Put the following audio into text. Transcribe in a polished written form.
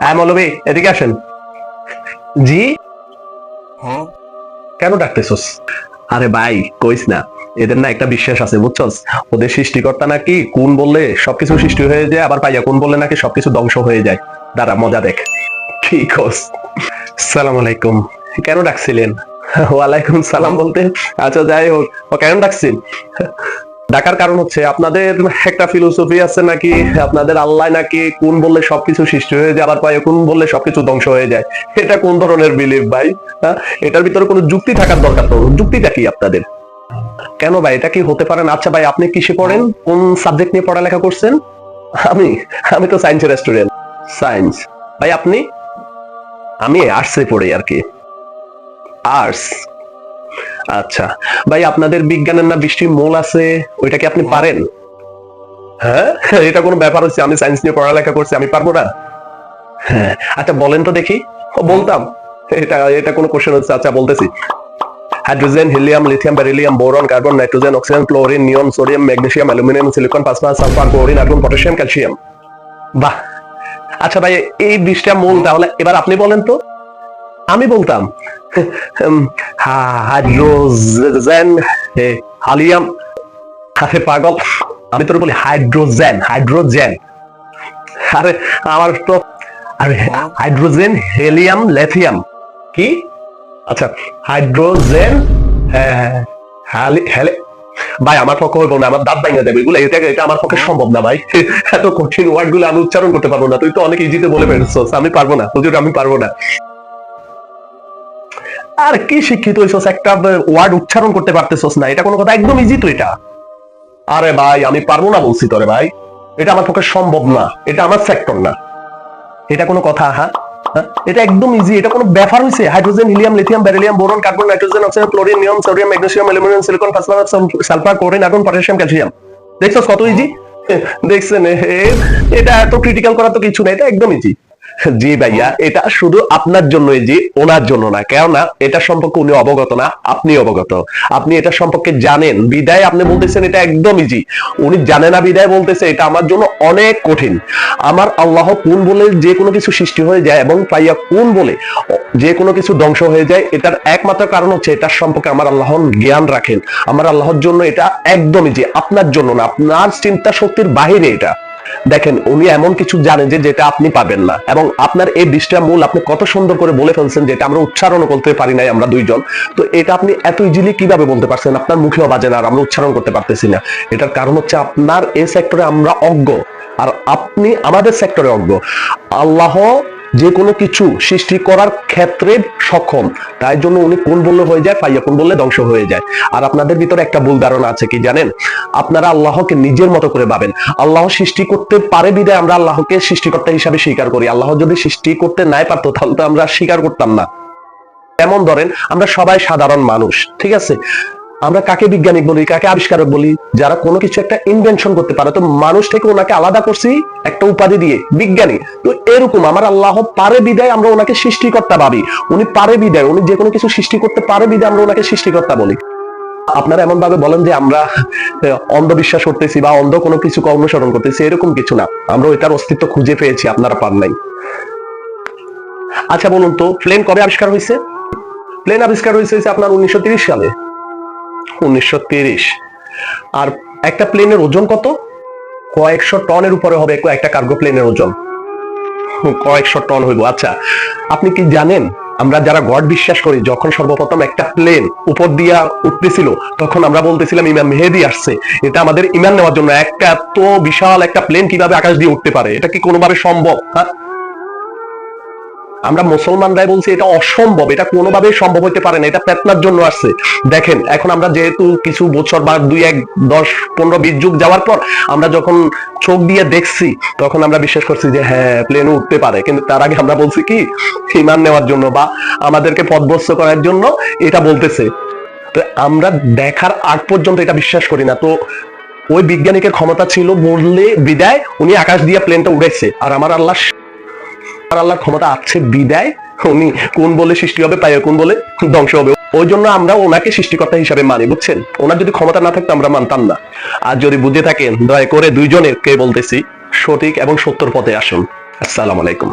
হ্যাঁ মৌলবী, এদিকে আসেন। জি, কেন ডাকতেছস? আরে ভাই, কইস না, এদের না একটা বিশ্বাস আছে বুঝছস, ওদের সৃষ্টিকর্তা নাকি কোন বললে সবকিছু সৃষ্টি হয়ে যায়, আবার পাইয়া কোন বললে নাকি সবকিছু ধ্বংস হয়ে যায়। দাঁড়া, মজা দেখ। কি কস? সালাম আলাইকুম। কেন ডাকছিলেন? ওয়ালাইকুম সালাম বলতে, আচ্ছা যাই হোক, ও কেন ডাকছেন? ডাকার কারণ হচ্ছে আপনাদের একটা ফিলোসফি আছে নাকি আপনাদের আল্লাহ নাকি কোন বললে সবকিছু সৃষ্টি হয়ে যায়, আবার পাইয়া কোন বললে সবকিছু ধ্বংস হয়ে যায়। এটা কোন ধরনের বিলিভ ভাই? হ্যাঁ, এটার ভিতরে কোনো যুক্তি থাকার দরকার তো। যুক্তিটা কি আপনাদের? কেন ভাই, এটা কি হতে পারে না? আচ্ছা ভাই, আপনি কিসে পড়েন, কোন সাবজেক্ট নিয়ে পড়ালেখা করছেন? আমি আমি তো সায়েন্সের স্টুডেন্ট। সায়েন্স? ভাই আপনি? আমি আর্টসে পড়ি আর কি। আর্টস? আচ্ছা ভাই, আপনাদের বিজ্ঞানের না বৃষ্টির মোল আছে, ওইটা কি আপনি পারেন? হ্যাঁ, এটা কোনো ব্যাপার হচ্ছে? আমি সায়েন্স নিয়ে পড়ালেখা করছি, আমি পারবো না? হ্যাঁ, আচ্ছা বলেন তো দেখি। ও, বলতাম। এটা এটা কোনো কোশ্চেন হচ্ছে? আচ্ছা বলতেছি। Hydrogen, helium, lithium, beryllium, boron, carbon, nitrogen, oxygen, chlorine, neon, sodium, magnesium, aluminium, silicon, phosphorus, sulphur, chlorine, argon, potassium, calcium. বাহ! আচ্ছা ভাই, এই 20টা মূল, তাহলে এবার আপনি বলেন তো। আমি বলতাম হাইড্রোজেন, হালিয়াম। আরে পাগল, আমি তোর বলি হাইড্রোজেন, হাইড্রোজেন। আরে আমার তো, আরে হাইড্রোজেন, হেলিয়াম, লিথিয়াম। কি? আচ্ছা, হাইড্রোজেন, ভাই আমার পক্ষে হইব না, আমার দাঁত ভাঙা যাবে এগুলো, এটা এটা আমার পক্ষে সম্ভব না ভাই। এত কঠিন ওয়ার্ড গুলো আমি উচ্চারণ করতে পারবো না। তুই তো অনেক ইজিতে বলে ফেলছস, আমি পারবো না হুজুর, আমি পারবো না। আর কি শিক্ষিত হইছস, একটা ওয়ার্ড উচ্চারণ করতে পারতেছস না? এটা কোনো কথা? একদম ইজি তো এটা। আরে ভাই, আমি পারবো না বলছি তোরে ভাই, এটা আমার পক্ষে সম্ভব না, এটা আমার সেক্টর না। এটা কোনো কথা? হ্যাঁ, এটা একদম ইজি, এটা কোনো ব্যাপার হইছে? Hydrogen, helium, lithium, beryllium, boron, carbon, nitrogen, oxygen, chlorine, neon, sodium, magnesium, aluminium, silicon, phosphorus, sulphur, chlorine, argon, potassium, calcium. দেখছস কত ইজি? দেখছেন? এটা এত ক্রিটিক্যাল করার তো কিছু নাই, এটা একদম ইজি। জি ভাইয়া, এটা শুধু আপনার জন্যই জি, ওনার জন্য না। কেননা এটা সম্পর্কে উনি অবগত না, আপনি অবগত। আপনি এটা সম্পর্কে জানেন বিদায় আপনি বলতেছেন এটা একদম ইজি। উনি জানে না বিদায় বলতেছে এটা আমার জন্য অনেক কঠিন। আমার আল্লাহ কোন বলে যে কোনো কিছু সৃষ্টি হয়ে যায় এবং পাইয়া কোন বলে যে কোনো কিছু ধ্বংস হয়ে যায়, এটার একমাত্র কারণ হচ্ছে এটার সম্পর্কে আমার আল্লাহ জ্ঞান রাখেন। আমার আল্লাহর জন্য এটা একদম ইজি, আপনার জন্য না, আপনার চিন্তা শক্তির বাহিরে এটা। দেখেন, উনি এমন কিছু জানেন যে যেটা আপনি পাবেন না, এবং আপনার এই 20টা মূল আপনি কত সুন্দর করে বলে ফেলছেন, যেটা আমরা উচ্চারণ করতে পারি নাই আমরা দুইজন। তো এটা আপনি এত ইজিলি কিভাবে বলতে পারছেন? আপনার মুখেও বাজে না আর আমরা উচ্চারণ করতে পারতেছি না। এটার কারণ হচ্ছে আপনার এই সেক্টরে আমরা অজ্ঞ, আর আপনি আমাদের সেক্টরে অজ্ঞ। আল্লাহ যে কোনো কিছু সৃষ্টি করার ক্ষেত্রে সক্ষম, তাই জন্য উনি কোন বললে হয়ে যায়, ফাইয়া কোন বললে ধ্বংস হয়ে যায়। আর আপনাদের ভিতরে একটা ভুল ধারণা আছে, কি জানেন? আপনারা আল্লাহকে নিজের মতো করে ভাবেন। আল্লাহ সৃষ্টি করতে পারে বিদায় আমরা আল্লাহকে সৃষ্টিকর্তা হিসাবে স্বীকার করি। আল্লাহ যদি সৃষ্টি করতে নাই পারতো তাহলে তো আমরা স্বীকার করতাম না। যেমন ধরেন, আমরা সবাই সাধারণ মানুষ, ঠিক আছে? আমরা কাকে বিজ্ঞানী বলি, কাকে আবিষ্কারক বলি? যারা কোনো কিছু একটা ইনভেনশন করতে পারে। তো মানুষ থেকে ওনাকে আলাদা করছি একটা উপাধি দিয়ে, বিজ্ঞানী। তো এরকম আমার আল্লাহ পারে বিদায় আমরা ওনাকে সৃষ্টিকর্তা ভাবি। উনি পারে বিদায়, উনি যে কোনো কিছু সৃষ্টি করতে পারে বিদায় আমরা ওনাকে সৃষ্টিকর্তা বলি। আপনারা এমন ভাবে বলেন যে আমরা অন্ধবিশ্বাস করতেছি বা অন্ধ কোনো কিছু অনুসরণ করতেছি, এরকম কিছু না। আমরা ওইটার অস্তিত্ব খুঁজে পেয়েছি, আপনারা পান নাই। আচ্ছা বলুন তো, প্লেন কবে আবিষ্কার হয়েছে? প্লেন আবিষ্কার হয়েছে আপনার 1930 সালে। 1930? আর একটা প্লেনের ওজন কত? কয়েকশো টনের উপরে হবে একটা কার্গো প্লেনের ওজন। কয়েকশো টন হইব। আচ্ছা, আপনি কি জানেন আমরা যারা গড বিশ্বাস করি, যখন সর্বপ্রথম একটা প্লেন উপর দিয়া উঠতেছিল তখন আমরা বলতেছিলাম ইমাম মেহেদী আসছে। এটা আমাদের ইমান নেওয়ার জন্য। একটা এত বিশাল একটা প্লেন কিভাবে আকাশ দিয়ে উঠতে পারে, এটা কি কোনোভাবে সম্ভব? হ্যাঁ, আমরা মুসলমানরাই বলছি এটা অসম্ভব, এটা কোনোভাবেই সম্ভব হতে পারে না, এটা ফেতনার জন্য আসছে। দেখেন, এখন আমরা যেহেতু কিছু বছর বা 2, 1, 10, 15, 20 যুগ যাওয়ার পর আমরা যখন চোখ দিয়ে দেখছি, তখন আমরা বিশ্বাস করছি যে হ্যাঁ প্লেন উঠতে পারে। কিন্তু তার আগে আমরা বলছি কি, ঈমান নেওয়ার জন্য বা আমাদেরকে পথভ্রষ্ট করার জন্য এটা বলতেছে। তো আমরা দেখার আগ পর্যন্ত এটা বিশ্বাস করি না। তো ওই বিজ্ঞানিকের ক্ষমতা ছিল বললে বিদায় উনি আকাশ দিয়ে প্লেনটা উড়াইছে। আর আমার আল্লাহর ক্ষমতা আছে বিদায় উনি কোন বলে সৃষ্টি হবে, পাইয়া কোন বলে ধ্বংস হবে। ওই জন্য আমরা ওনাকে সৃষ্টিকর্তা হিসাবে মানি, বুঝছেন? ওনার যদি ক্ষমতা না থাকতো আমরা মানতাম না। আর যদি বুঝে থাকেন, দয়া করে দুইজনের কে বলতেছি, সঠিক এবং সত্যর পথে আসুন। আসসালামু আলাইকুম।